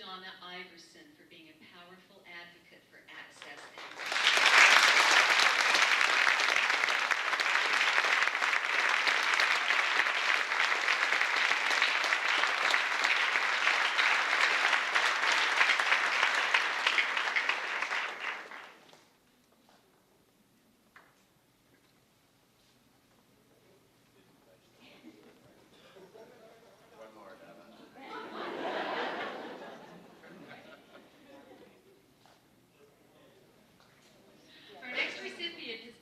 Donna Iverson for being a powerful advocate for access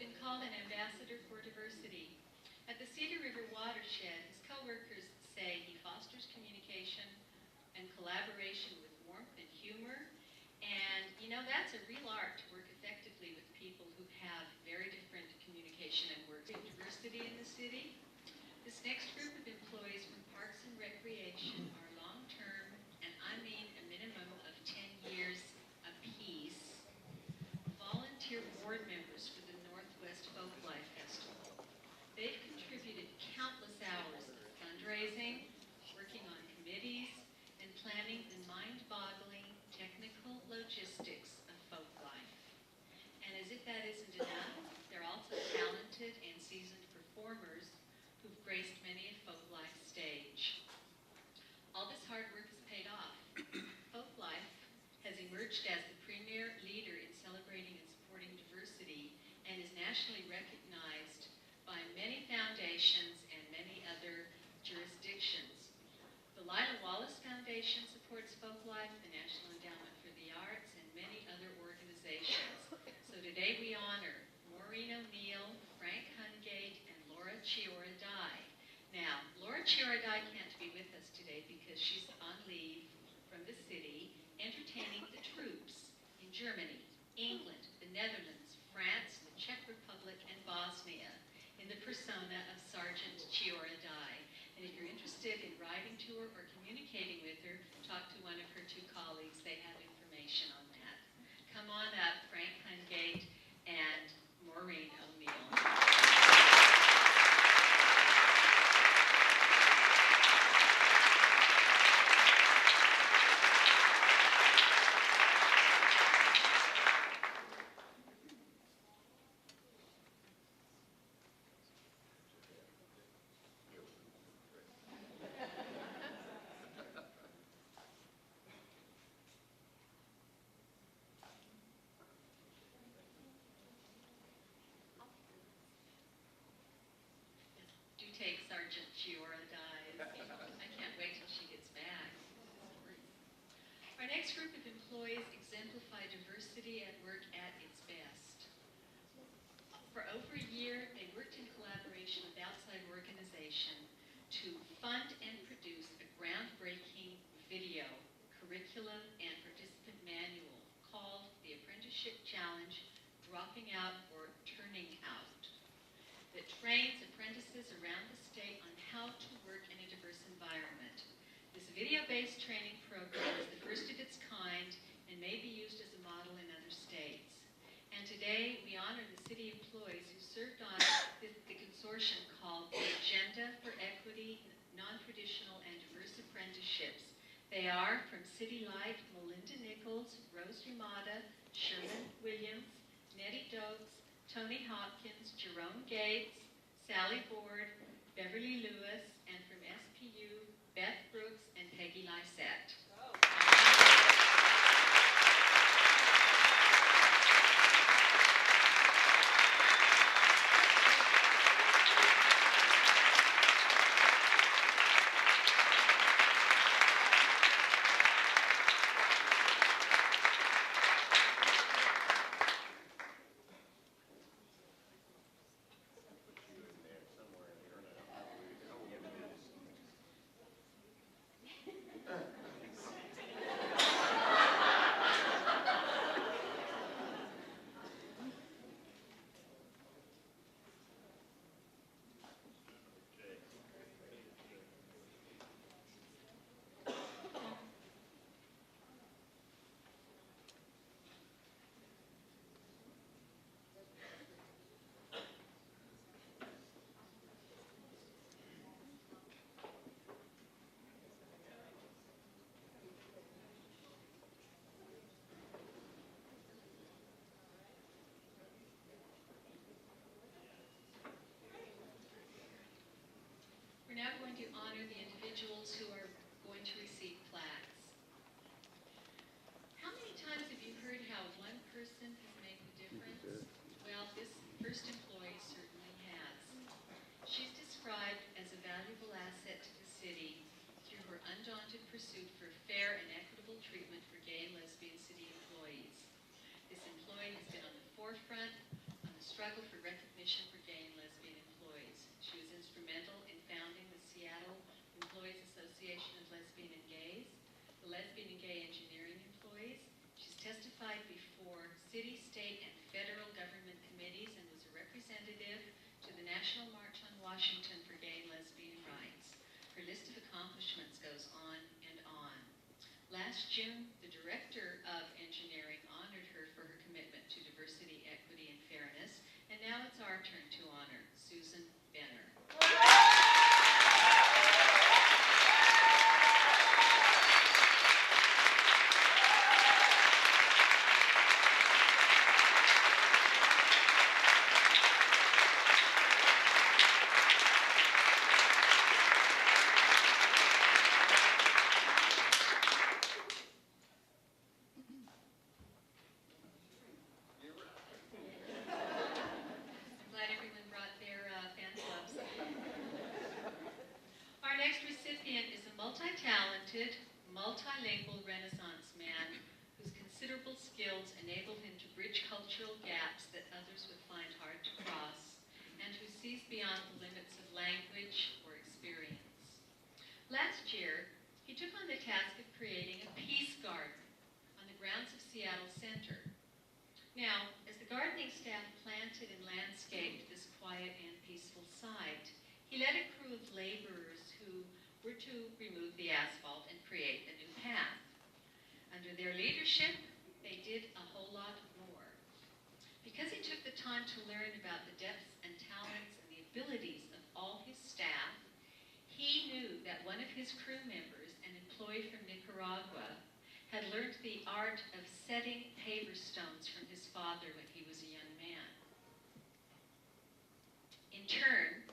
and called an ambassador for diversity. At the Cedar River watershed, his co-workers say he fosters communication and collaboration with warmth and humor. And, you know, that's a real art to work effectively with people who have very different communication and work diversity in the city. This next group of employees from Parks and Recreation are long-term, and I mean a minimum of 10 years apiece, volunteer board members for the Northwest Folklife Festival. They've contributed countless hours of fundraising, working on committees, and planning the mind-boggling technical logistics of folklife. And as if that isn't enough, they're also talented and seasoned performers who've graced many a folklife stage. All this hard work has paid off. Folklife has emerged as the premier leader in celebrating and supporting diversity and is nationally recognized by many foundations and many other jurisdictions. The Lila Wallace Foundation supports Folklife, the National Endowment for the Arts, and many other organizations. So today we honor Maureen O'Neill, Frank Hungate, and Laura Chiora-Dai. Now, Laura Chiora-Dai can't be with us today because she's on leave from the city entertaining the troops in Germany, England, the Netherlands, France, the Czech Republic, and Bosnia in the persona of Sergeant Chiora-Dai. And if you're interested in writing to her or communicating with her, talk to one of her two colleagues. They have information on that. Come on up, Frank Hungate and Maureen O'Neill. Take Sergeant Chiora-Dai. I can't wait till she gets back. Our next group of employees exemplify diversity at work at its best. For over a year, they worked in collaboration with outside organization to fund and produce a groundbreaking video, curriculum, and participant manual called the Apprenticeship Challenge, Dropping Out or Turning Out, that trains apprentices around the state on how to work in a diverse environment. This video-based training program is the first of its kind and may be used as a model in other states. And today, we honor the city employees who served on the consortium called the Agenda for Equity, Non-Traditional and Diverse Apprenticeships. They are from City Light, Melinda Nichols, Rose Yamada, Sherman Williams, Nettie Dokes, Tony Hopkins, Jerome Gates, Sally Board, Beverly Lewis, and from SPU, Beth Brooks and Peggy Lysette. to honor the individuals who are going to receive plaques. How many times have you heard how one person has made the difference? Well, this first employee certainly has. She's described as a valuable asset to the city through her undaunted pursuit for fair and equitable treatment for gay and lesbian city employees. This employee has been on the forefront on the struggle for recognition for gay and lesbian employees. She was instrumental in founding the Seattle Employees Association of Lesbian and Gays, the Lesbian and Gay Engineering Employees. She's testified before city, state, and federal government committees and was a representative to the National March on Washington for Gay and Lesbian Rights. Her list of accomplishments goes on and on. Last June, the Director of Engineering honored her for her commitment to diversity, equity, and fairness, and now it's our turn to honor Susan Benner. Multi-talented, multi-lingual Renaissance man whose considerable skills enable him to bridge cultural gaps that others would find hard to cross, and who sees beyond the limits of language or experience. Last year, he took on the task of creating a peace garden on the grounds of Seattle Center. Now, as the gardening staff planted and landscaped this quiet and peaceful site, he led a crew of laborers who were to remove the asphalt and create a new path. Under their leadership, they did a whole lot more. Because he took the time to learn about the depths and talents and the abilities of all his staff, he knew that one of his crew members, an employee from Nicaragua, had learned the art of setting paver stones from his father when he was a young man. In turn,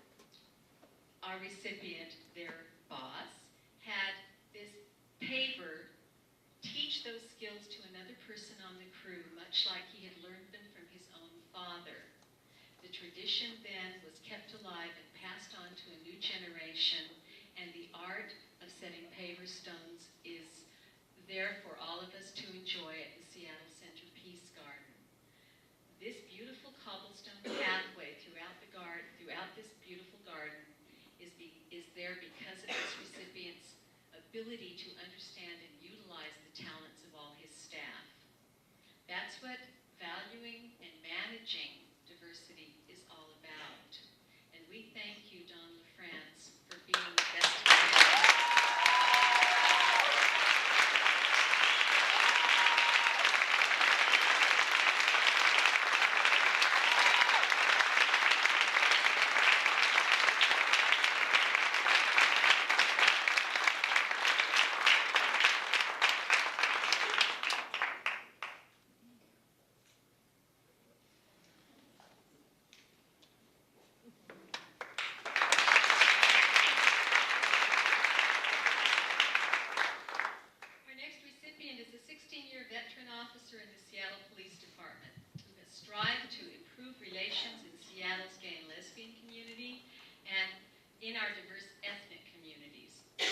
our recipient, their boss, had this paver teach those skills to another person on the crew, much like he had learned them from his own father. The tradition then was kept alive and passed on to a new generation, and the art of setting paver stones is there for all of us to enjoy at the Seattle Center Peace Garden. This beautiful cobblestone pathway throughout this beautiful garden is there because of its recipient's ability to understand and utilize the talents of all his staff. That's what valuing and managing diversity is all about. And we thank you, Don LaFrance, for being the best example. Officer in the Seattle Police Department who has strived to improve relations in Seattle's gay and lesbian community and in our diverse ethnic communities. In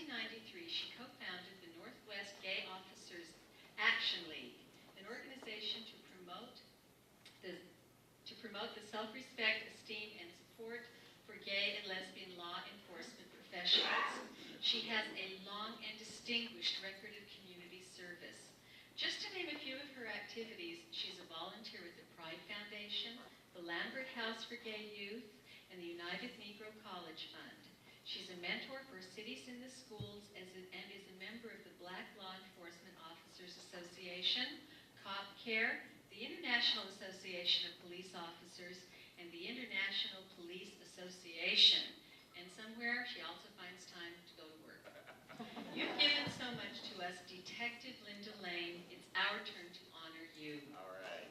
1993, she co-founded the Northwest Gay Officers Action League, an organization to promote the self-respect, esteem, and support for gay and lesbian law enforcement professionals. She has a long and distinguished record of community service. Just to name a few of her activities, she's a volunteer with the Pride Foundation, the Lambert House for Gay Youth, and the United Negro College Fund. She's a mentor for Cities in the Schools and is a member of the Black Law Enforcement Officers Association, Cop Care, the International Association of Police Officers, and the International Police Association. And somewhere she also finds time to go to work. You've given so much to us, Detective Linda Lane. It's our turn to honor you. All right.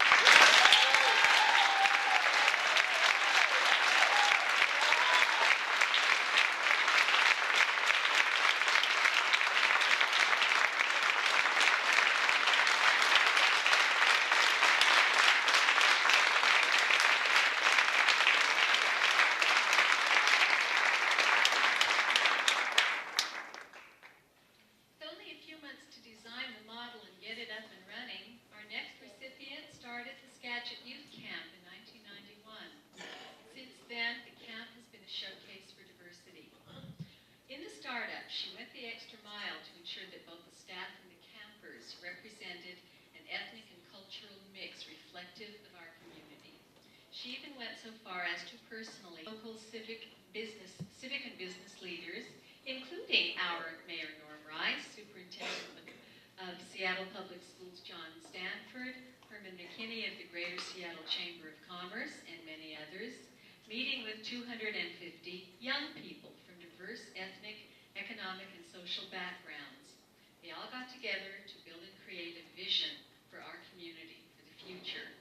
she went the extra mile to ensure that both the staff and the campers represented an ethnic and cultural mix reflective of our community. She even went so far as to personally local civic and business leaders, including our Mayor Norm Rice, Superintendent of Seattle Public Schools John Stanford, Herman McKinney of the Greater Seattle Chamber of Commerce, and many others, meeting with 250 young people from diverse ethnic, economic, and social backgrounds. They all got together to build and create a vision for our community for the future.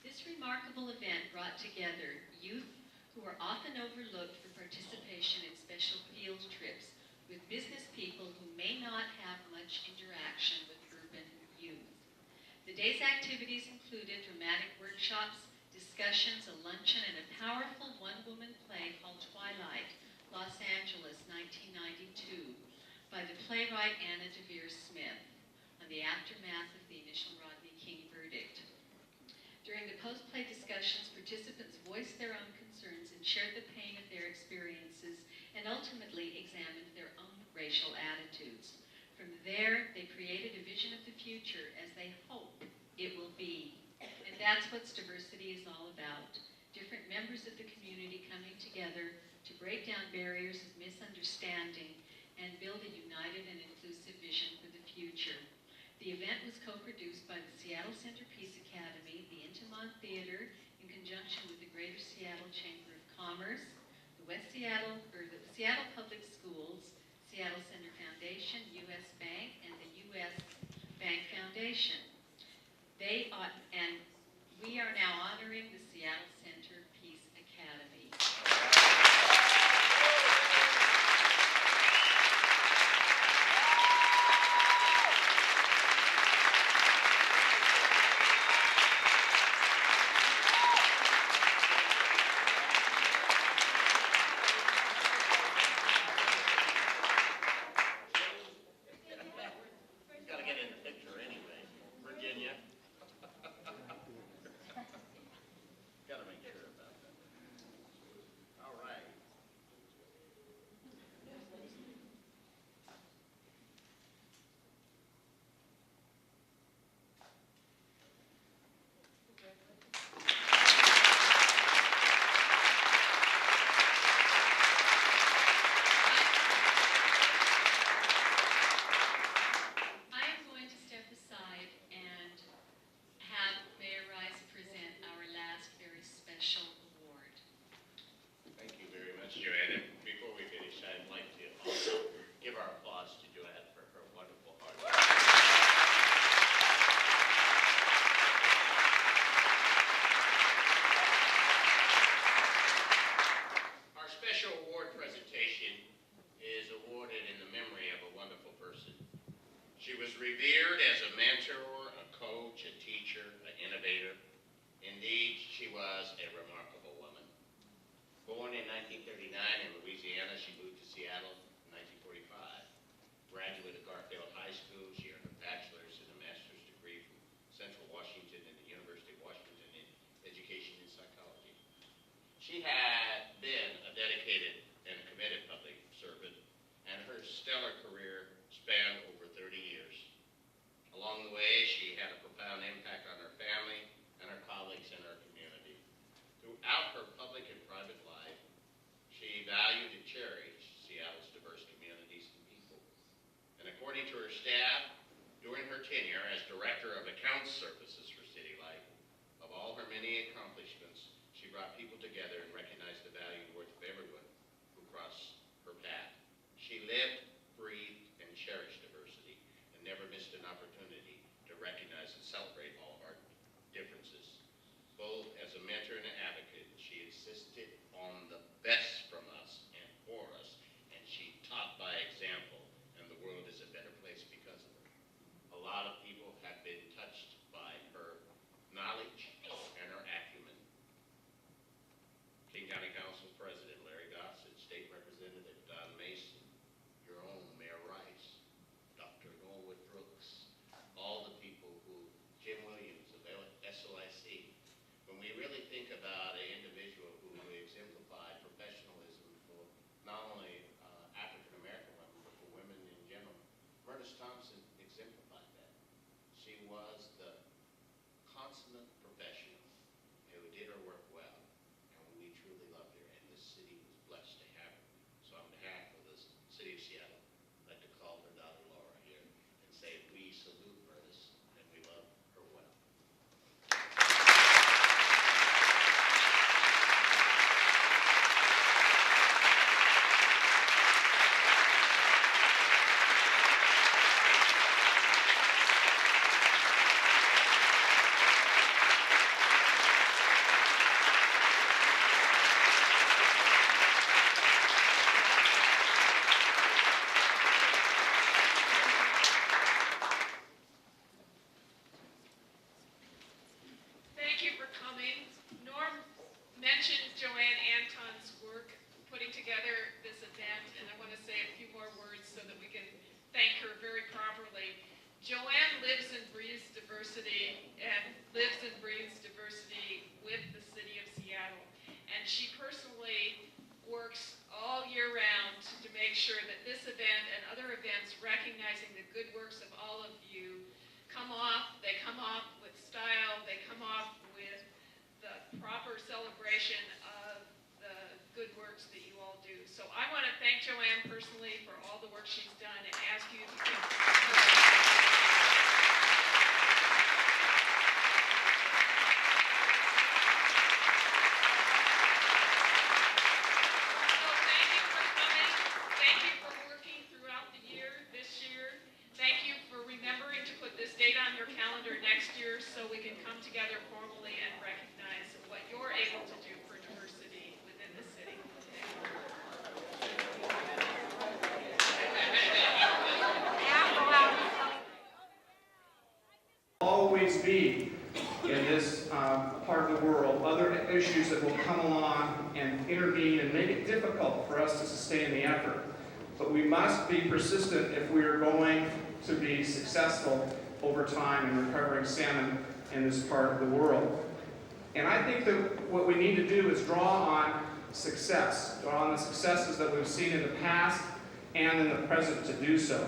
This remarkable event brought together youth who are often overlooked for participation in special field trips with business people who may not have much interaction with urban youth. The day's activities included dramatic workshops, discussions, a luncheon, and a powerful one-woman play called Twilight, Los Angeles, 1992, by the playwright Anna Deavere Smith, on the aftermath of the initial Rodney King verdict. During the post-play discussions, participants voiced their own concerns and shared the pain of their experiences and ultimately examined their own racial attitudes. From there, they created a vision of the future as they hope it will be. And that's what Diversity is all about. Different members of the community coming together to break down barriers of misunderstanding and build a united and inclusive vision for the future. The event was co-produced by the Seattle Centerpiece Academy, the Intiman Theater, in conjunction with the Greater Seattle Chamber of Commerce, the Seattle Public Schools, Seattle Center Foundation, U.S. Bank, and the U.S. Bank Foundation. And we are now honoring the Seattle Centerpiece Academy. Revered as a mentor, a coach, a teacher, an innovator. Indeed, she was a remarkable woman. Born in 1939 in Louisiana, she moved to Seattle in 1945. Graduate of Garfield High School, she earned a bachelor's and a master's degree from Central Washington and the University of Washington in education and psychology. She had been a dedicated and committed public servant, and her stellar career spanned over 30 years. Along the way, she had a profound impact on her family and her colleagues in her community. Throughout her public and private life, she valued and cherished Seattle's diverse communities and people. And according to her staff, during her tenure as Director of Accounts Services for City Light, of all her many accomplishments, she brought people together and recognized the value and worth of everyone who crossed her path. She lived, breathed, and cherished diversity, and never missed an opportunity to recognize and celebrate all of our differences. Both as a mentor and an advocate, she insisted on the best from us and for us, and she taught by example, and the world is a better place because of her. A lot of people have been touched by her knowledge and her acumen. diversity and lives and breathes diversity with the city of Seattle. And she personally works all year round to make sure that this event and other events recognizing the good works of all of you come off with style, they come off with the proper celebration of the good works that you all do. So I want to thank Joanne personally for all the work she's done and ask you if you can. So we can come together formally and recognize what you're able to do for diversity within the city. Always be in this part of the world other issues that will come along and intervene and make it difficult for us to sustain the effort. But we must be persistent if we are going to be successful over time in recovering salmon in this part of the world. And I think that what we need to do is draw on success, draw on the successes that we've seen in the past and in the present to do so.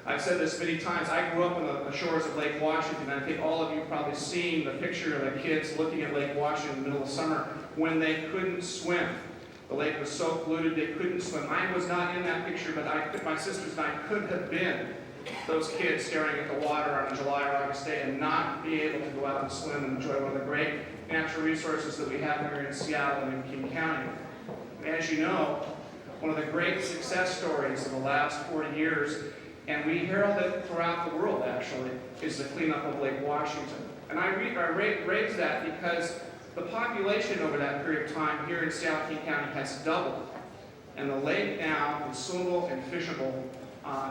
I've said this many times. I grew up on the shores of Lake Washington, and I think all of you have probably seen the picture of the kids looking at Lake Washington in the middle of summer when they couldn't swim. The lake was so polluted they couldn't swim. I was not in that picture, but my sisters and I could have been those kids staring at the water on a July or August day and not be able to go out and swim and enjoy one of the great natural resources that we have here in Seattle and in King County. As you know, one of the great success stories of the last 40 years, and we herald it throughout the world actually, is the cleanup of Lake Washington. And I raise that because the population over that period of time here in Seattle, King County has doubled. And the lake now is swimmable and fishable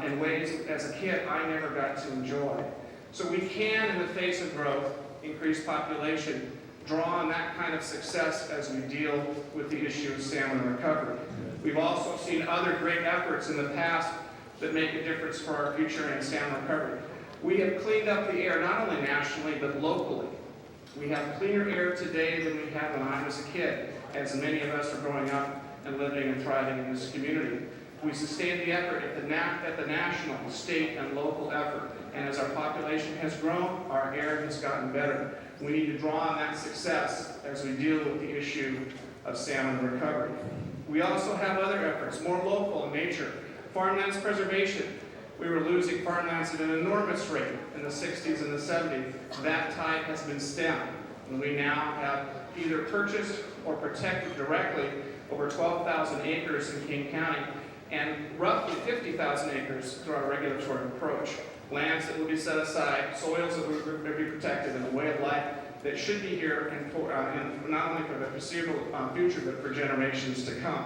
in ways, as a kid, I never got to enjoy. So we can, in the face of growth, increase population, draw on that kind of success as we deal with the issue of salmon recovery. We've also seen other great efforts in the past that make a difference for our future in salmon recovery. We have cleaned up the air, not only nationally, but locally. We have cleaner air today than we had when I was a kid, as many of us are growing up and living and thriving in this community. We sustained the effort at the national, state, and local effort. And as our population has grown, our air has gotten better. We need to draw on that success as we deal with the issue of salmon recovery. We also have other efforts, more local in nature. Farmlands preservation. We were losing farmlands at an enormous rate in the 60s and the 70s. That tide has been stemmed. And we now have either purchased or protected directly over 12,000 acres in King County, and roughly 50,000 acres through our regulatory approach. Lands that will be set aside, soils that will be protected, and a way of life that should be here and not only for the foreseeable future, but for generations to come.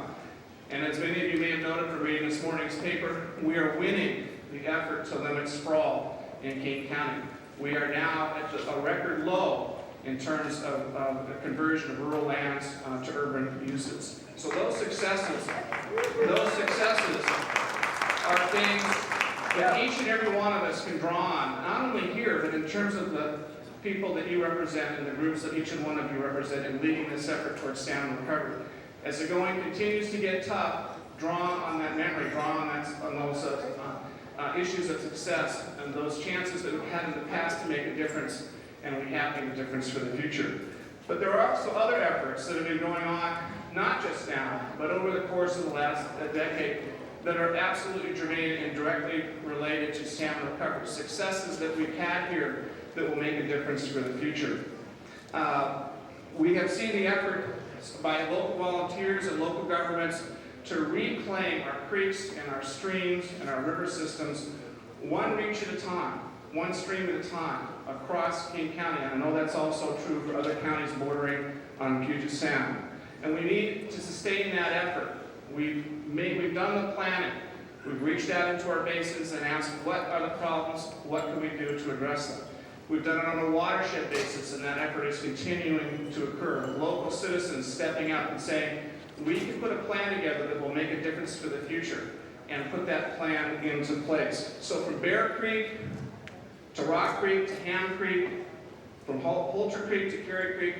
And as many of you may have noted from reading this morning's paper, we are winning the effort to limit sprawl in King County. We are now at a record low in terms of the conversion of rural lands to urban uses. So those successes are things that each and every one of us can draw on, not only here, but in terms of the people that you represent and the groups that each and one of you represent in leading this effort towards salmon recovery. As the going continues to get tough, draw on that memory, draw on those issues of success and those chances that we've had in the past to make a difference, and we have made a difference for the future. But there are also other efforts that have been going on, not just now, but over the course of the last decade, that are absolutely germane and directly related to salmon recovery. Successes that we've had here that will make a difference for the future. We have seen the effort by local volunteers and local governments to reclaim our creeks and our streams and our river systems one reach at a time, one stream at a time, across King County. And I know that's also true for other counties bordering on Puget Sound. And we need to sustain that effort. We've done the planning. We've reached out into our basins and asked, what are the problems? What can we do to address them? We've done it on a watershed basis, and that effort is continuing to occur. Local citizens stepping up and saying, we can put a plan together that will make a difference for the future, and put that plan into place. So from Bear Creek to Rock Creek to Ham Creek From Holter Creek to Cary Creek,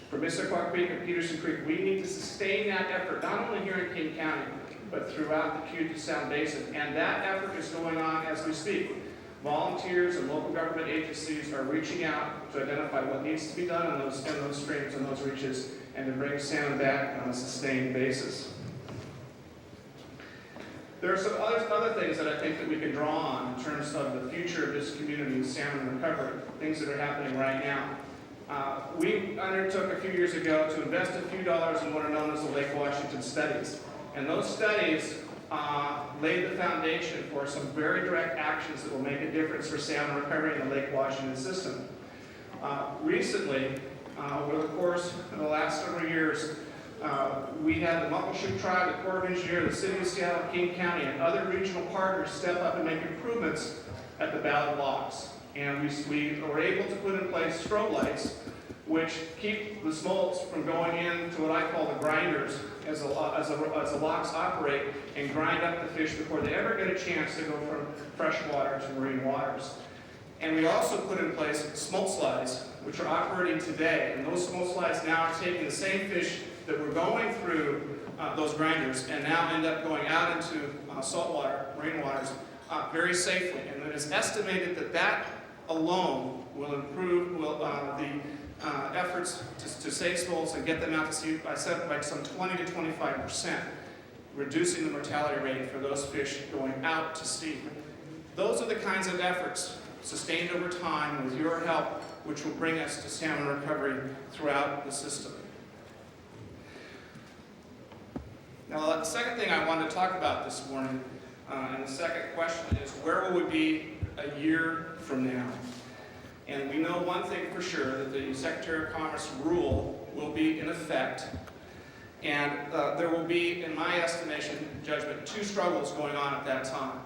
from Issaquah Creek and Peterson Creek, we need to sustain that effort, not only here in King County, but throughout the Puget Sound Basin. And that effort is going on as we speak. Volunteers and local government agencies are reaching out to identify what needs to be done in those streams and those reaches, and to bring salmon back on a sustained basis. There are some other things that I think that we can draw on in terms of the future of this community's salmon recovery, things that are happening right now. We undertook a few years ago to invest a few dollars in what are known as the Lake Washington studies. And those studies laid the foundation for some very direct actions that will make a difference for salmon recovery in the Lake Washington system. Recently, over the course of the last several years, we had the Muckleshoot Tribe, the Corps of Engineers, the City of Seattle, King County, and other regional partners step up and make improvements at the Ballard Locks. And we were able to put in place strobe lights, which keep the smolts from going into what I call the grinders as the locks operate and grind up the fish before they ever get a chance to go from freshwater to marine waters. And we also put in place smolt slides, which are operating today. And those smolt slides now are taking the same fish that were going through those grinders and now end up going out into saltwater, marine waters, very safely. And it is estimated that that alone will improve the efforts to save smolts and get them out to sea by some 20 to 25%, reducing the mortality rate for those fish going out to sea. Those are the kinds of efforts sustained over time with your help, which will bring us to salmon recovery throughout the system. Now, the second thing I want to talk about this morning, and the second question is, where will we be a year from now? And we know one thing for sure, that the Secretary of Commerce rule will be in effect. And there will be, in my estimation, judgment, two struggles going on at that time.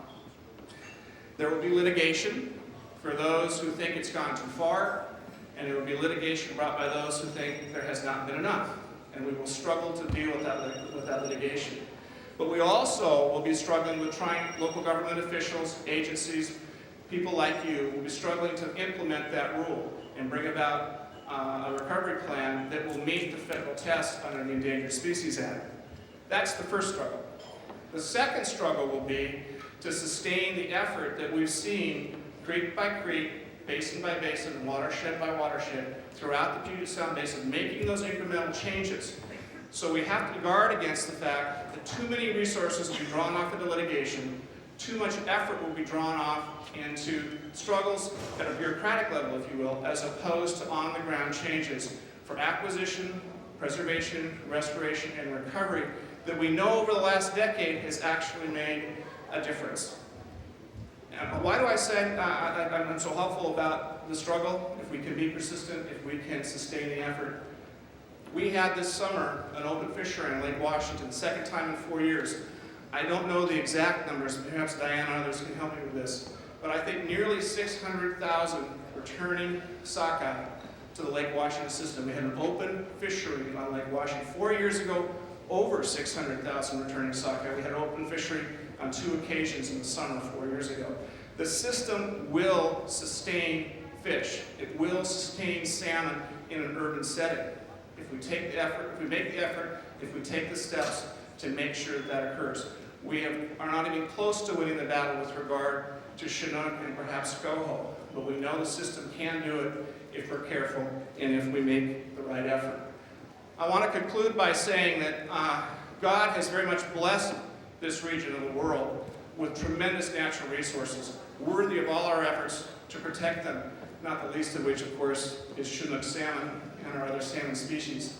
There will be litigation for those who think it's gone too far, and there will be litigation brought by those who think there has not been enough. And we will struggle to deal with that litigation. But we also will be struggling with local government officials, agencies, people like you will be struggling to implement that rule and bring about a recovery plan that will meet the federal test under the Endangered Species Act. That's the first struggle. The second struggle will be to sustain the effort that we've seen creek by creek, basin by basin, watershed by watershed, throughout the Puget Sound Basin, making those incremental changes. So we have to guard against the fact that too many resources will be drawn off into litigation, too much effort will be drawn off into struggles at a bureaucratic level, if you will, as opposed to on-the-ground changes for acquisition, preservation, restoration, and recovery that we know over the last decade has actually made a difference. Why do I say I'm so hopeful about the struggle? If we can be persistent, if we can sustain the effort. We had this summer an open fishery in Lake Washington, second time in 4 years. I don't know the exact numbers, perhaps Diane and others can help me with this, but I think nearly 600,000 returning sockeye to the Lake Washington system. We had an open fishery on Lake Washington. 4 years ago, over 600,000 returning sockeye. We had an open fishery on 2 occasions in the summer 4 years ago. The system will sustain fish. It will sustain salmon in an urban setting. If we take the effort, if we make the effort, if we take the steps to make sure that occurs. We are not even close to winning the battle with regard to Chinook and perhaps Coho, but we know the system can do it if we're careful and if we make the right effort. I want to conclude by saying that God has very much blessed this region of the world with tremendous natural resources, worthy of all our efforts to protect them, not the least of which, of course, is Chinook salmon and our other salmon species.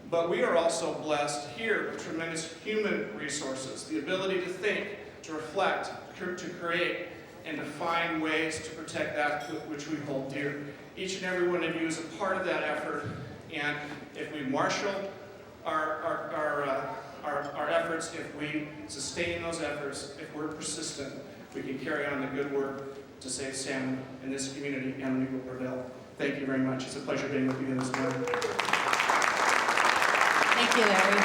But we are also blessed here with tremendous human resources, the ability to think, to reflect, to create, and to find ways to protect that which we hold dear. Each and every one of you is a part of that effort, and if we marshal our efforts, if we sustain those efforts, if we're persistent, we can carry on the good work to save salmon in this community, and we will prevail. Thank you very much. It's a pleasure being with you this morning. Thank you, Larry.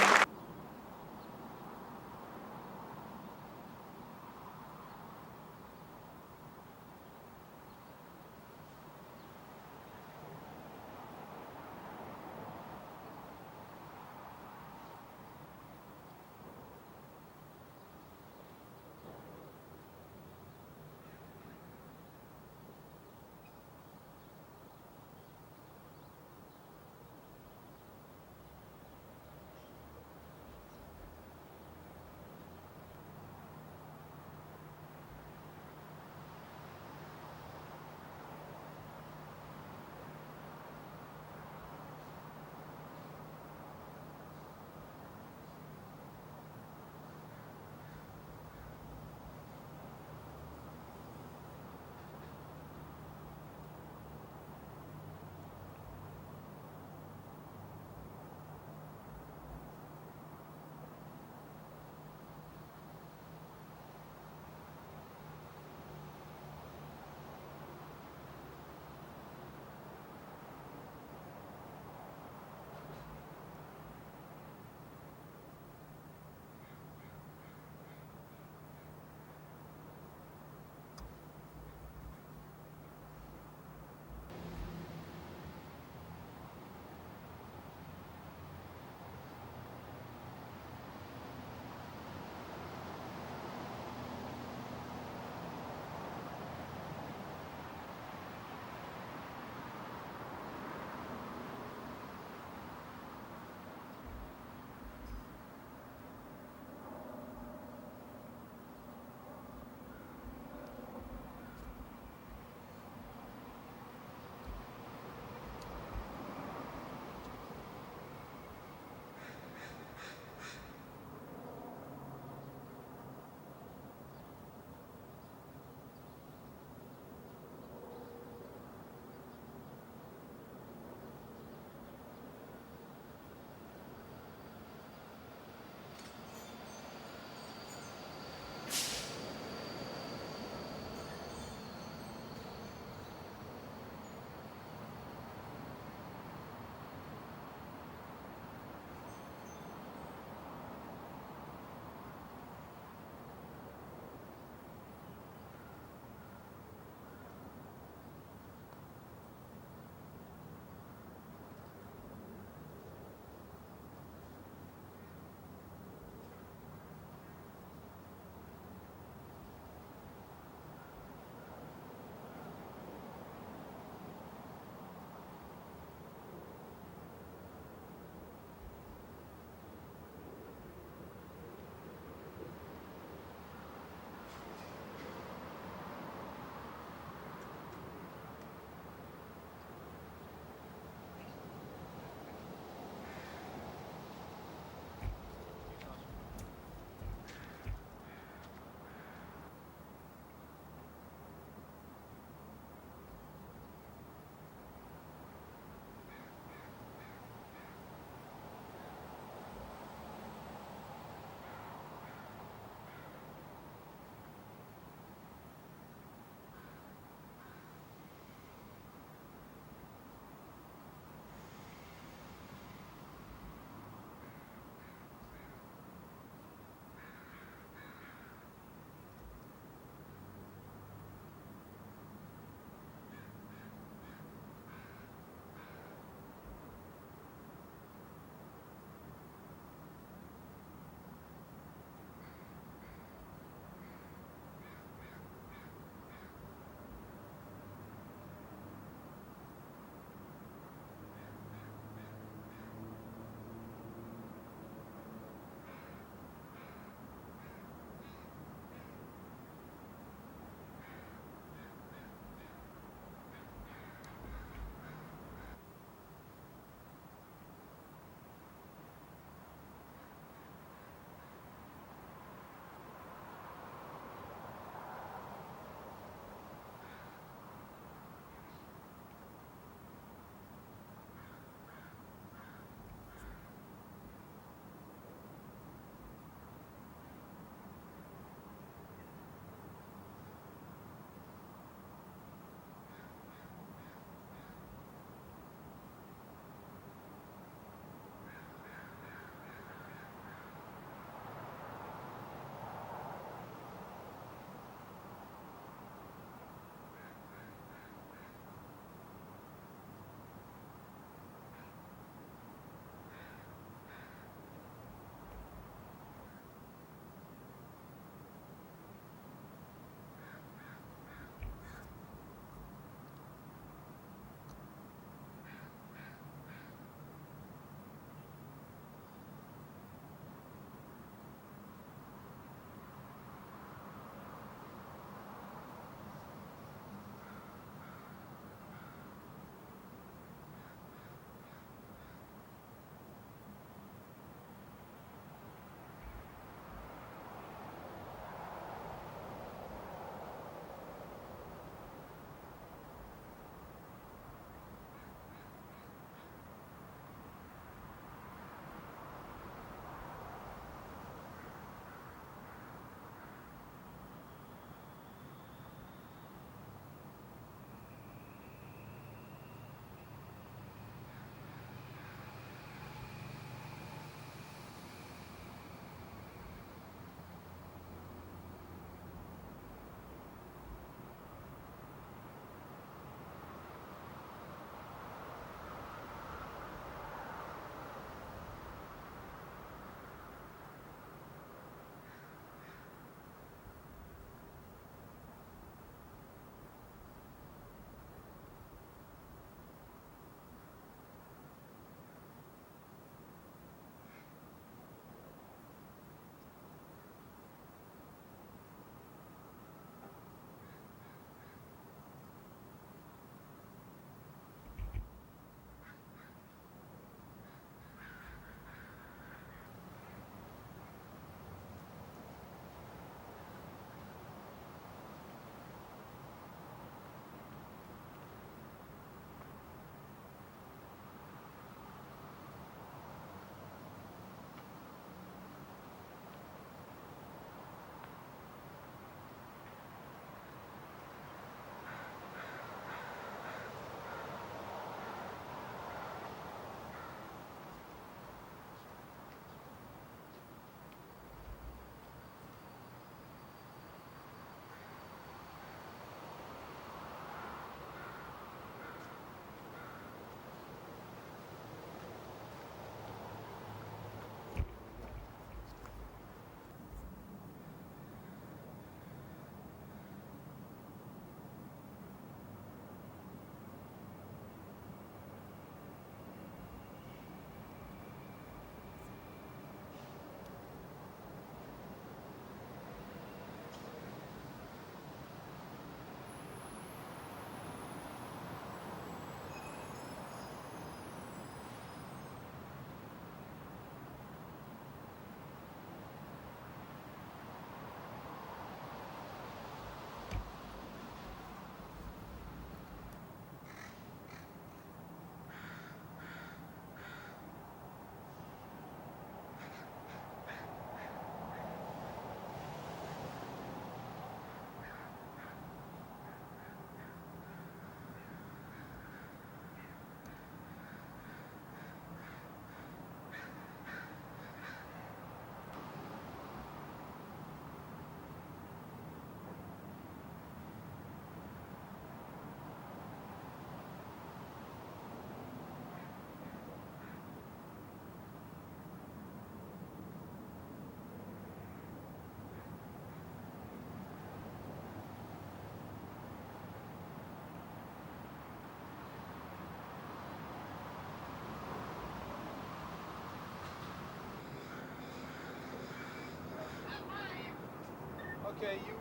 Okay, you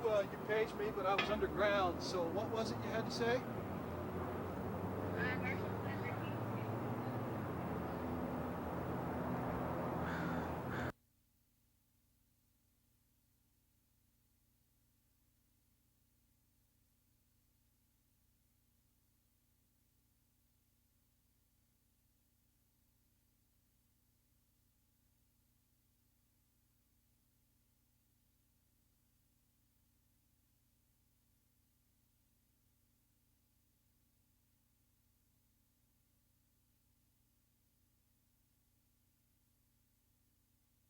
paged me, but I was underground. So what was it you had to say?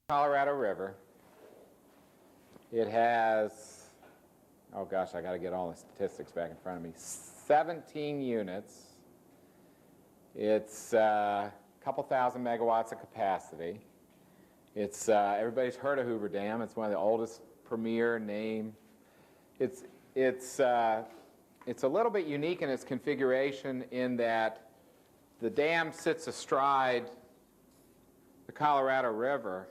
Colorado River. It has, oh gosh, I got to get all the statistics back in front of me, 17 units. It's a couple thousand megawatts of capacity. It's, everybody's heard of Hoover Dam. It's one of the oldest premier name. It's a little bit unique in its configuration in that the dam sits astride the Colorado River,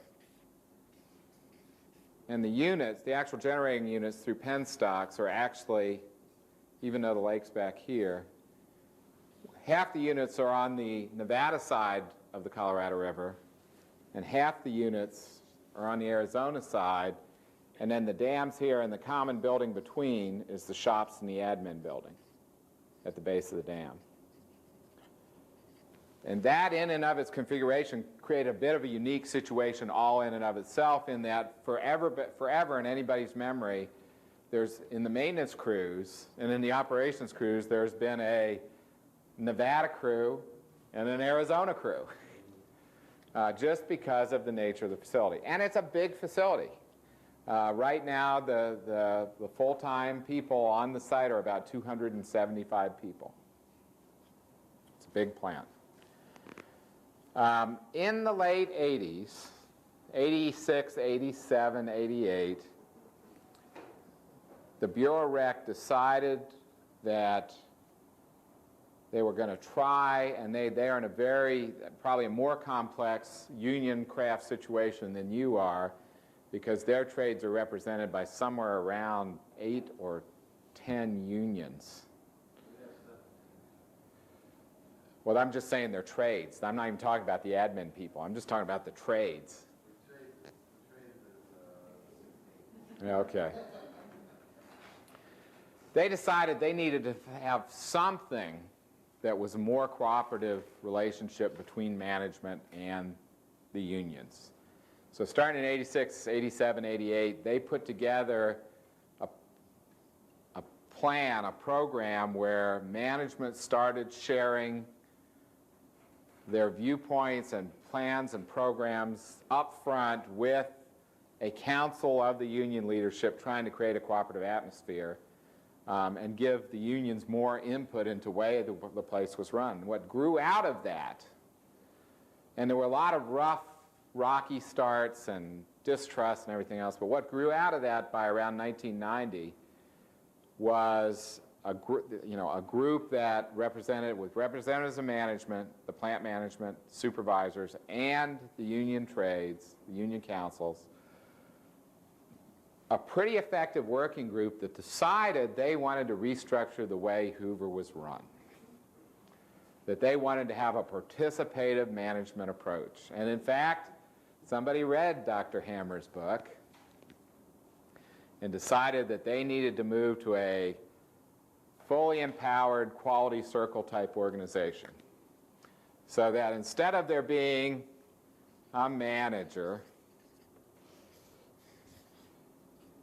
and the units, the actual generating units through penstocks are actually, even though the lake's back here, half the units are on the Nevada side of the Colorado River, and half the units are on the Arizona side, and then the dam's here, and the common building between is the shops and the admin building at the base of the dam. And that in and of its configuration created a bit of a unique situation all in and of itself, in that forever in anybody's memory, there's, in the maintenance crews and in the operations crews, there's been a Nevada crew and an Arizona crew, just because of the nature of the facility. And it's a big facility. Right now, the full-time people on the site are about 275 people. It's a big plant. In the late 80s, 86, 87, 88, the Bureau Rec decided that they were going to try, and they are in a very, probably a more complex union craft situation than you are, because their trades are represented by somewhere around 8 or 10 unions. Well, I'm just saying they're trades. I'm not even talking about the admin people. I'm just talking about the trades. Yeah, okay. They decided they needed to have something that was a more cooperative relationship between management and the unions. So starting in 86, 87, 88, they put together a plan, a program where management started sharing their viewpoints and plans and programs up front with a council of the union leadership, trying to create a cooperative atmosphere and give the unions more input into the way the place was run. What grew out of that, and there were a lot of rocky starts and distrust and everything else, but what grew out of that by around 1990 was a group that represented, with representatives of management, the plant management, supervisors, and the union trades, the union councils, a pretty effective working group that decided they wanted to restructure the way Hoover was run. That they wanted to have a participative management approach. And in fact, somebody read Dr. Hammer's book and decided that they needed to move to a fully empowered quality circle type organization. So that instead of there being a manager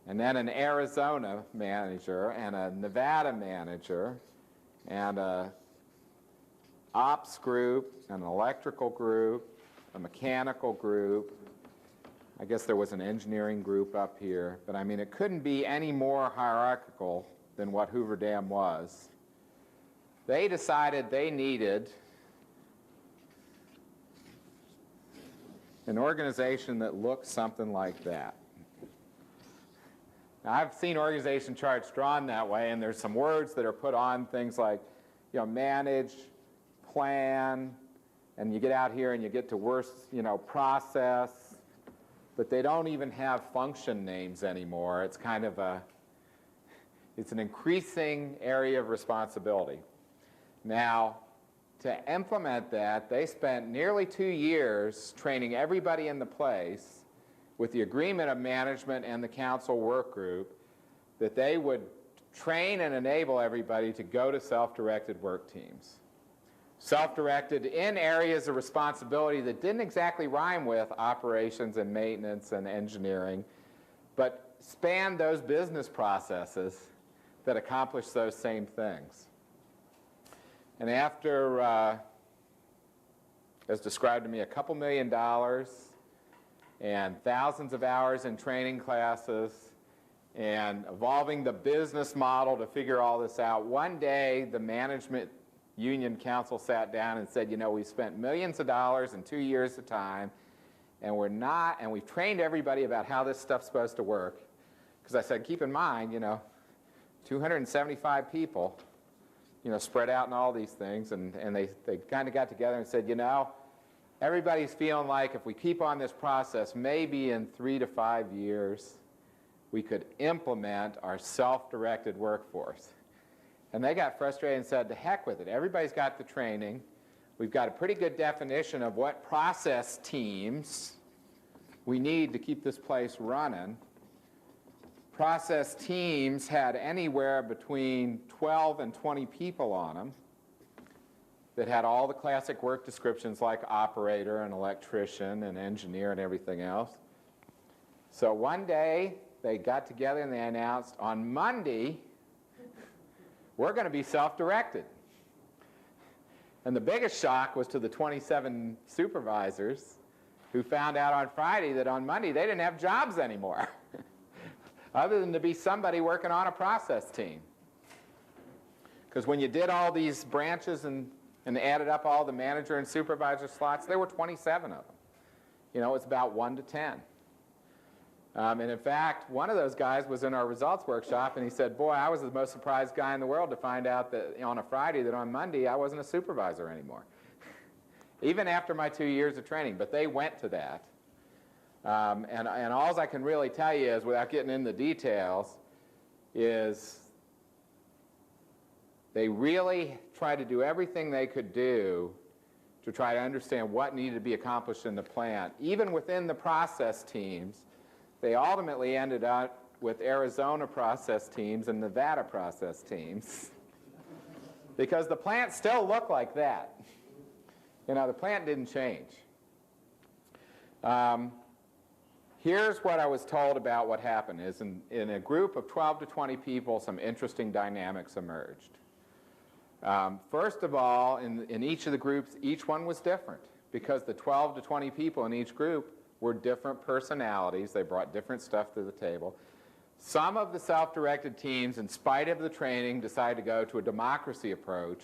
and then an Arizona manager and a Nevada manager and a ops group, an electrical group, a mechanical group, I guess there was an engineering group up here, but I mean it couldn't be any more hierarchical than what Hoover Dam was. They decided they needed an organization that looked something like that. Now, I've seen organization charts drawn that way, and there's some words that are put on things like, manage, plan, and you get out here and you get to worse, process, but they don't even have function names anymore. It's kind of it's an increasing area of responsibility. Now, to implement that, they spent nearly 2 years training everybody in the place with the agreement of management and the council work group that they would train and enable everybody to go to self-directed work teams. Self-directed in areas of responsibility that didn't exactly rhyme with operations and maintenance and engineering, but spanned those business processes that accomplish those same things. And after, as described to me, $2 million and thousands of hours in training classes and evolving the business model to figure all this out, one day the management union council sat down and said, you know, we've spent millions of dollars in 2 years of time, and we've trained everybody about how this stuff's supposed to work. Because I said, keep in mind, you know, 275 people, you know, spread out in all these things, and they kind of got together and said, you know, everybody's feeling like if we keep on this process, maybe in 3 to 5 years, we could implement our self-directed workforce. And they got frustrated and said, to heck with it. Everybody's got the training. We've got a pretty good definition of what process teams we need to keep this place running. Process teams had anywhere between 12 and 20 people on them that had all the classic work descriptions like operator and electrician and engineer and everything else. So one day they got together and they announced, on Monday, we're going to be self-directed. And the biggest shock was to the 27 supervisors who found out on Friday that on Monday they didn't have jobs anymore, other than to be somebody working on a process team. Because when you did all these branches and added up all the manager and supervisor slots, there were 27 of them. You know, it's about 1 to 10. And in fact, one of those guys was in our results workshop, and he said, boy, I was the most surprised guy in the world to find out that on a Friday that on Monday I wasn't a supervisor anymore, even after my 2 years of training. But they went to that. And all I can really tell you is, without getting into the details, is they really tried to do everything they could do to try to understand what needed to be accomplished in the plant. Even within the process teams, they ultimately ended up with Arizona process teams and Nevada process teams because the plant still looked like that. You know, the plant didn't change. Here's what I was told about what happened is in a group of 12 to 20 people, some interesting dynamics emerged. First of all, in each of the groups, each one was different because the 12 to 20 people in each group were different personalities. They brought different stuff to the table. Some of the self-directed teams, in spite of the training, decided to go to a democracy approach.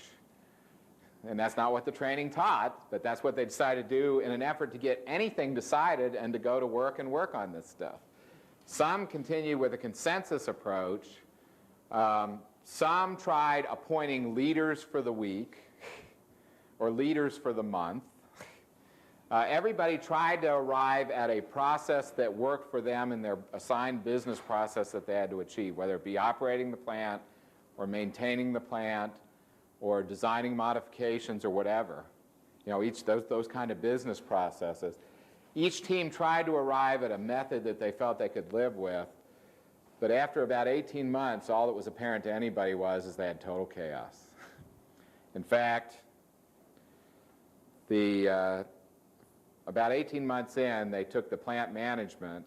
And that's not what the training taught, but that's what they decided to do in an effort to get anything decided and to go to work and work on this stuff. Some continued with a consensus approach. Some tried appointing leaders for the week or leaders for the month. Everybody tried to arrive at a process that worked for them in their assigned business process that they had to achieve, whether it be operating the plant or maintaining the plant or designing modifications or whatever. You know, each those kind of business processes. Each team tried to arrive at a method that they felt they could live with, but after about 18 months, all that was apparent to anybody is they had total chaos. In fact, about 18 months in, they took the plant management,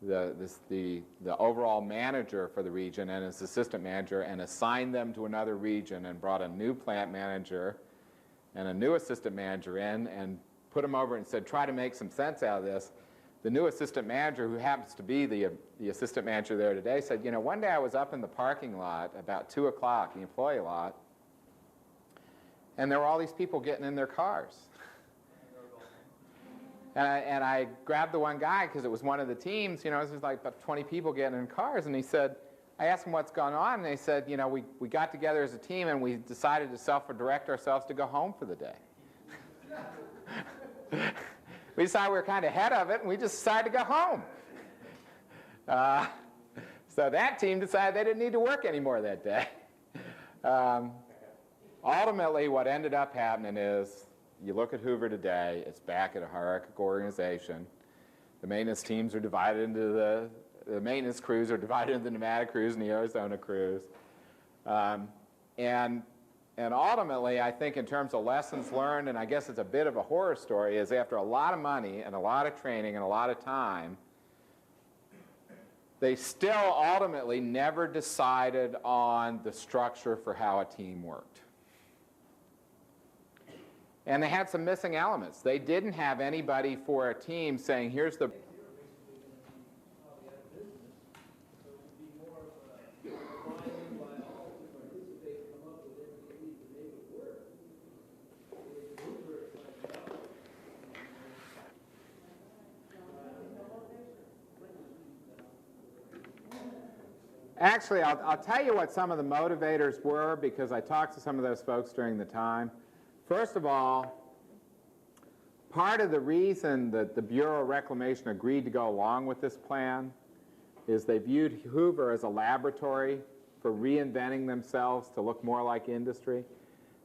the overall manager for the region and his assistant manager, and assigned them to another region and brought a new plant manager and a new assistant manager in and put them over and said, try to make some sense out of this. The new assistant manager, who happens to be the assistant manager there today, said, you know, one day I was up in the parking lot about 2 o'clock, the employee lot, and there were all these people getting in their cars. And I grabbed the one guy because it was one of the teams, you know, it was like about 20 people getting in cars, and he said, I asked him what's going on, and they said, you know, we got together as a team and we decided to self-direct ourselves to go home for the day. we decided we were kind of ahead of it, and we just decided to go home. So that team decided they didn't need to work anymore that day. Ultimately, what ended up happening is, you look at Hoover today, it's back at a hierarchical organization. The maintenance teams are divided into the maintenance crews are divided into the pneumatic crews and the Arizona crews. And ultimately, I think in terms of lessons learned, and I guess it's a bit of a horror story, is after a lot of money and a lot of training and a lot of time, they still ultimately never decided on the structure for how a team worked. And they had some missing elements. They didn't have anybody for a team saying, here's the... Actually, I'll tell you what some of the motivators were, because I talked to some of those folks during the time. First of all, part of the reason that the Bureau of Reclamation agreed to go along with this plan is they viewed Hoover as a laboratory for reinventing themselves to look more like industry.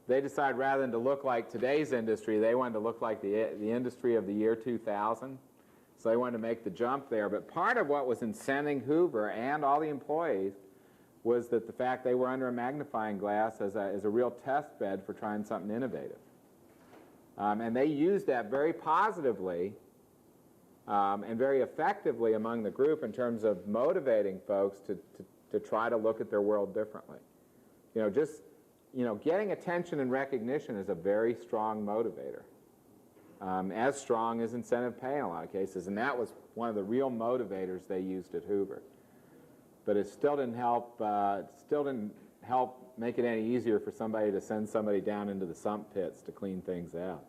They decided rather than to look like today's industry, they wanted to look like the industry of the year 2000. So they wanted to make the jump there. But part of what was incenting Hoover and all the employees was that the fact they were under a magnifying glass as a real test bed for trying something innovative. And they used that very positively and very effectively among the group in terms of motivating folks to try to look at their world differently. Getting attention and recognition is a very strong motivator. As strong as incentive pay in a lot of cases, and that was one of the real motivators they used at Hoover. But it still didn't help. Make it any easier for somebody to send somebody down into the sump pits to clean things out.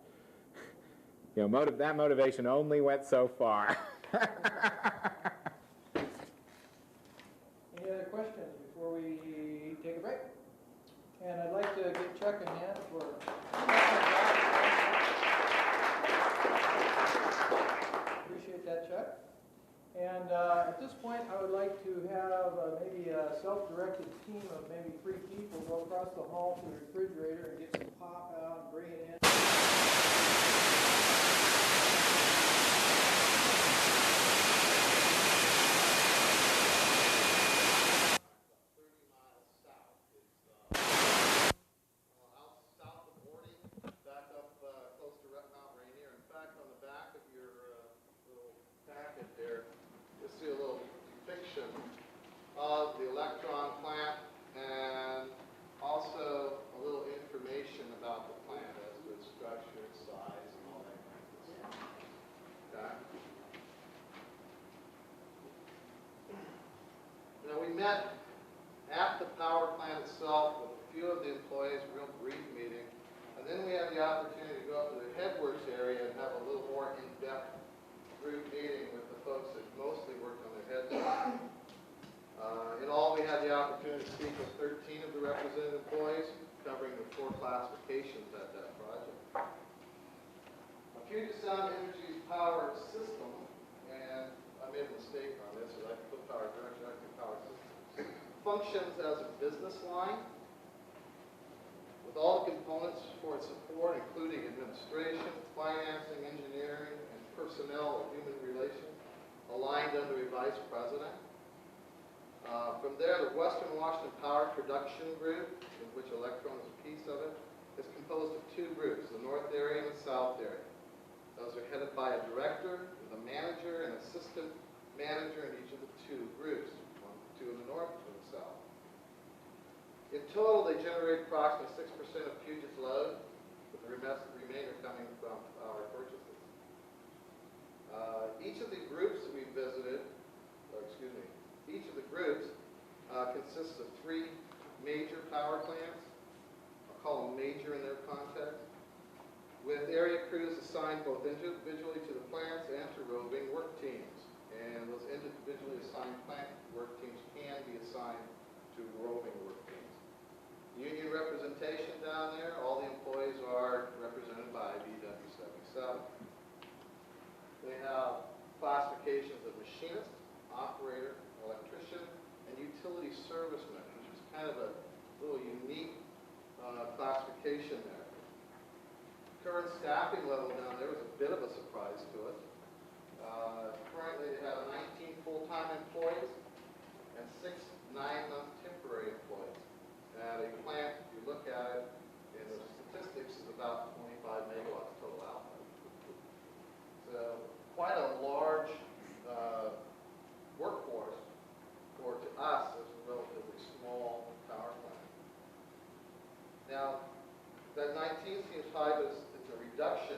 That motivation only went so far. Any other questions before we take a break? And I'd like to get Chuck in hand for... Appreciate that, Chuck. And at this point, I would like to have maybe a self-directed team of maybe 3 people go across the hall to the refrigerator and get some pop out and bring it in. Of the electron plant, and also a little information about the plant as to its structure, its size, and all that kind of stuff. Okay? Now we met at the power plant itself with a few of the employees, a real brief meeting, and then we had the opportunity to go up to the headworks area and have a little more in-depth group meeting with the folks that mostly worked on their headworks. In all, we had the opportunity to speak with 13 of the represented employees, covering the 4 classifications at that project. Puget Sound Energy's power system, and I made a mistake on this, so I can put power direction, I can put power systems, functions as a business line with all the components for its support, including administration, financing, engineering, and personnel or human relations, aligned under a vice president. From there, the Western Washington Power Production Group, in which Electron is a piece of it, is composed of 2 groups, the North area and the South area. Those are headed by a director, with a manager, and assistant manager in each of the 2 groups, 2 in the North, 2 in the South. In total, they generate approximately 6% of Puget's load, with the remainder coming from power purchases. Each of the groups that we visited, each of the groups consists of 3 major power plants. I'll call them major in their context, with area crews assigned both individually to the plants and to roving work teams. And those individually assigned plant work teams can be assigned to roving work teams. Union representation down there, all the employees are represented by BW77. They have classifications of machinist, operator, electrician, and utility serviceman, which is kind of a little unique classification there. Current staffing level down there was a bit of a surprise to us. Currently, they have 19 full-time employees and 6 9-month temporary employees. At a plant, if you look at it, in the statistics, is about 25 megawatts total output. So quite a large workforce for, to us, as a relatively small power plant. Now, that 19 seems high, but it's a reduction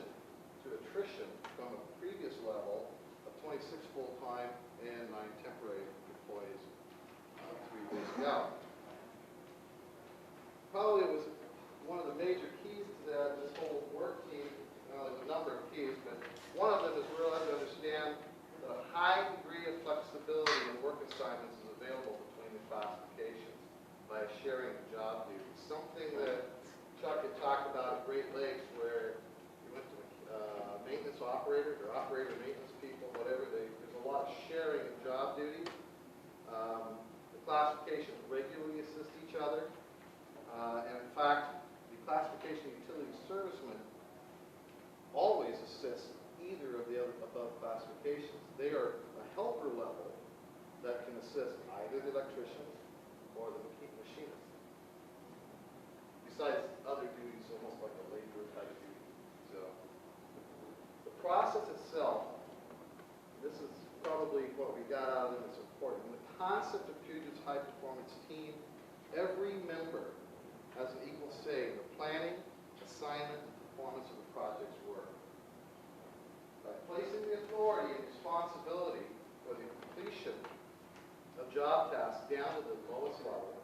to attrition from a previous level of 26 full-time and 9 temporary employees 3 years ago. Probably was one of the major keys to that, this whole work team. There's a number of keys, but one of them is really to understand that a high degree of flexibility in work assignments is available between the classifications by sharing the job duties. Something that Chuck had talked about at Great Lakes, where you went to maintenance operators or operator maintenance people, whatever. There's a lot of sharing of job duties. The classifications regularly assist each other. And in fact, the classification utility servicemen always assist either of the above classifications. They are a helper level that can assist either the electricians or the machinists. Besides other duties, almost like a labor type duty. So the process itself, this is probably what we got out of it that's important. In the concept of Puget's high performance team, every member has an equal say in the planning, assignment, and performance of the project's work. By placing the authority and responsibility for the completion of job tasks down to the lowest level,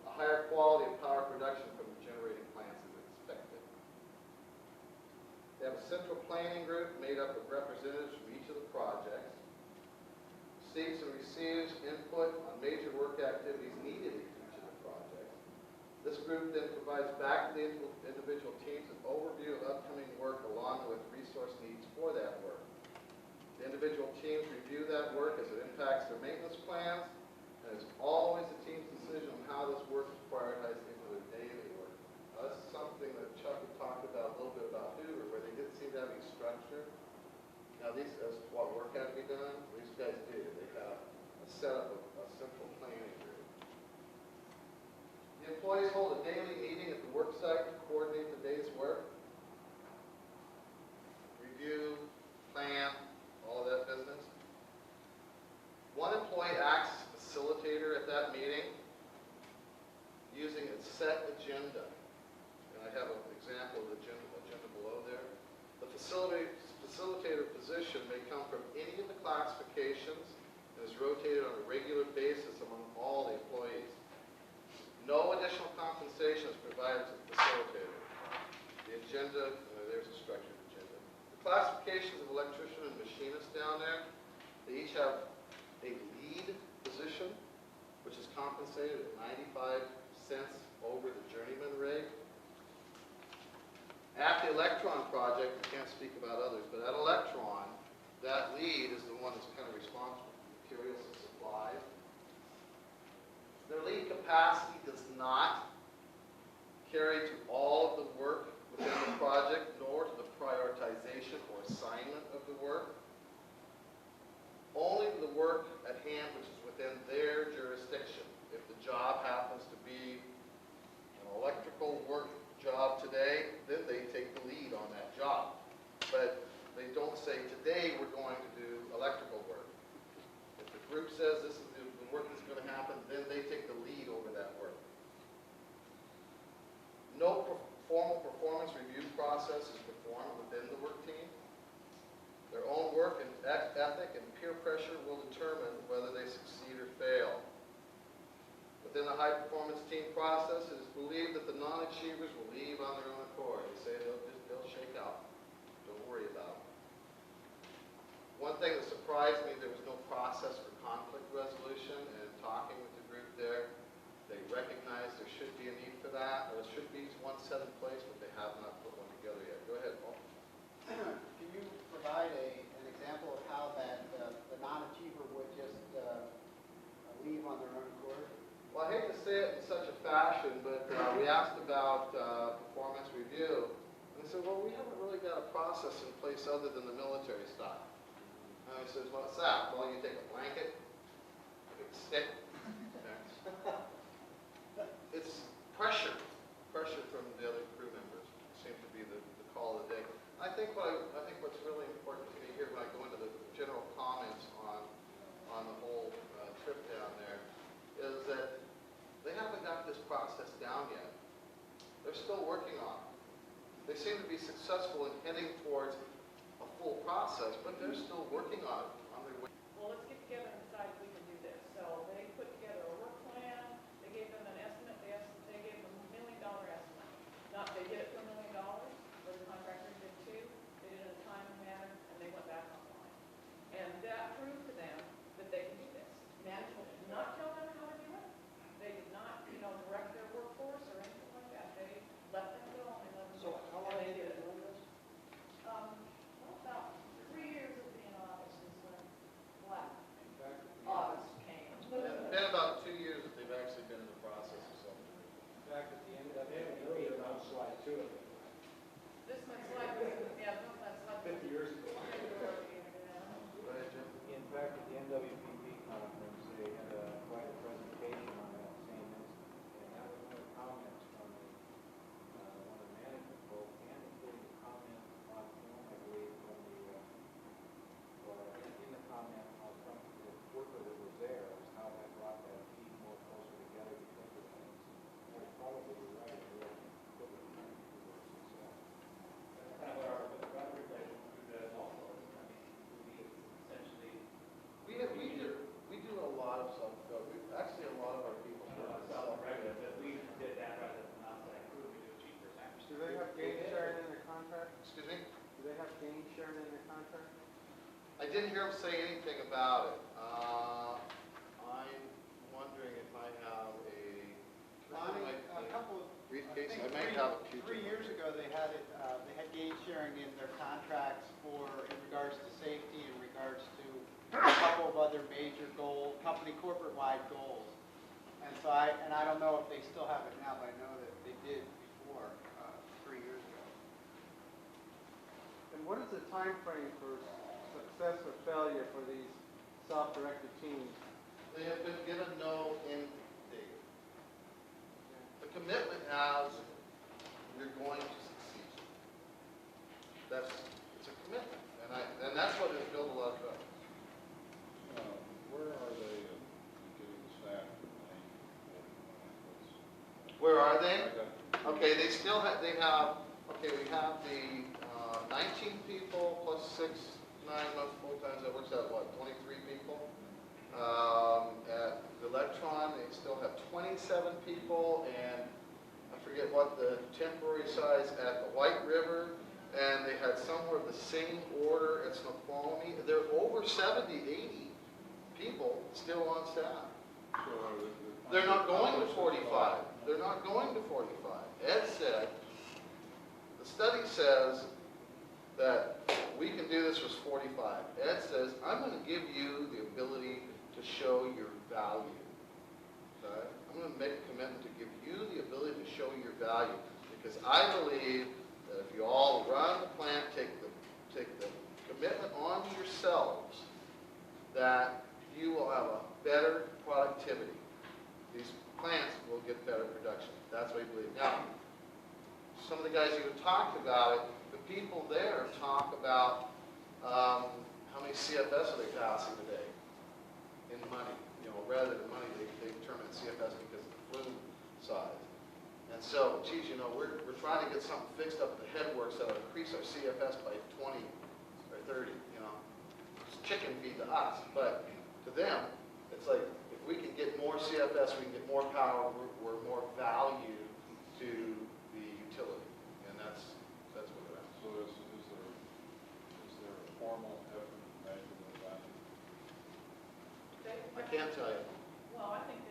a higher quality of power production from the generating plants is expected. They have a central planning group made up of representatives from each of the projects, seeks and receives input on major work activities needed in each of the projects. This group then provides back to the individual teams an overview of upcoming work along with resource needs for that work. The individual teams review that work as it impacts their maintenance plans, and it's always the team's decision on how this work is prioritized into their daily work. Now, this is something that Chuck had talked about a little bit about Hoover, where they didn't seem to have any structure. Now, these, as what work had to be done, these guys did. They have a setup of a central planning group. The employees hold a daily meeting at the work site to coordinate the day's work, review, plan, all of that business. One employee acts as facilitator at that meeting using a set agenda. And I have an example of the agenda below there. The facilitator position may come from any of the classifications and is rotated on a regular basis among all the employees. No additional compensation is provided to the facilitator. The agenda, there's a structured agenda. The classifications of electrician and machinist down there, they each have a lead position, which is compensated at 95 cents over the journeyman rate. At the Electron project, we can't speak about others, but at Electron, that lead is the one that's kind of responsible for materials and supplies. Their lead capacity does not carry to all of the work within the project, nor to the prioritization or assignment of the work. Only the work at hand which is within their jurisdiction. If the job happens to be an electrical work job today, then they take the lead on that job. But they don't say, today we're going to do electrical work. If the group says this is the work that's going to happen, then they take the lead over that work. No formal performance review process is performed within the work team. Their own work and ethic and peer pressure will determine whether they succeed or fail. Within the high performance team process, it is believed that the non-achievers will leave on their own accord. They say they'll shake out. Don't worry about it. One thing that surprised me, there was no process for conflict resolution, and talking with the group there, they recognize there should be a need for that. There should be one set in place, but they have not put one together yet. Go ahead, Paul. Can you provide an example say it in such a fashion, but we asked about performance review. And they said, well, we haven't really got a process in place other than the military style. And I said, what's that? Well, you take a blanket, a big stick. It's pressure from the other crew members seemed to be the call of the day. I think what's really important to me here when I go into the general comments on the whole trip down there is that they haven't got this process down yet. They're still working on it. They seem to be successful in heading towards a full process, but they're still working on it on their way. Well, let's get together and decide if we can do this. So they put together a work plan, they gave them an estimate, they gave them $1 million estimate. Not, they did it for $1 million, or the contractor did too, they did it in a timely manner, and they went back online. And that proved to them that they can do this. Management did not tell them how to do it. They did not, direct their workforce or anything like that. They let them go and they let them go. So how long And have they you did been it. doing this? Well, about 3 years of being in office is when Black In fact, August came. It's been about 2 years that they've actually been in the process of something. in fact, at the end of that, we were on slide 2 of it. This one's like, yeah, that's like. 50 years ago. Go ahead, Jim. In fact, at the NWPP conference, they had quite a presentation on that same incident. And that was one of the comments from one of the management folk, and including a comment on film, I believe, from or in the comment from the worker that was there, was how that brought that team more closer together because of things. And they're probably right, they really put it in success. That's kind of what our collaborative relationship does also. I mean, essentially. We do a lot of actually a lot of our people. Self-regulate, but we did that rather than outside crew, we do a cheaper percentage. Do they have gain sharing in their contract? Excuse me? Do they have gain sharing in their contract? I didn't hear him say anything about it. I'm wondering if I have A couple of, briefcase. I I think might three- have a few. 3 years ago, they had it, they had gain sharing in their contracts in regards to safety, in regards to a couple of other major goals, company corporate-wide goals. And so I don't know if they still have it now, but I know that they did before, 3 years ago. And what is the time frame for success or failure for these self-directed teams? They have been given no end date. The commitment has, you're going to succeed. It's a commitment, and that's what has built a lot of trust. Where are they getting the staff? Where are they? Okay, we have the 19 people plus 6 9-month full-times, that works out, what, 23 people? At the Electron, they still have 27 people, and I forget what the temporary size at the White River, and they had somewhere the same order at Snoqualmie. There are over 70, 80 people still on staff. They're not going to 45. They're not going to 45. Ed said, the study says that we can do this with 45. Ed says, I'm going to give you the ability to show your value. Okay? I'm going to make a commitment to give you the ability to show your value. Because I believe that if you all run the plant, take the commitment on yourselves, that you will have a better productivity. These plants will get better production. That's what I believe. Now, some of the guys even talked about it. The people there talk about how many CFS are they passing today in money. Rather than money, they determine CFS because of the flume size. And so, geez, we're trying to get something fixed up at the headworks that will increase our CFS by 20 or 30. It's chicken feed to us, but to them, it's like if we can get more CFS, we can get more power, we're more value to the utility, and that's what we're at. So is there a formal effort measurement of that? I can't tell you. Well, I think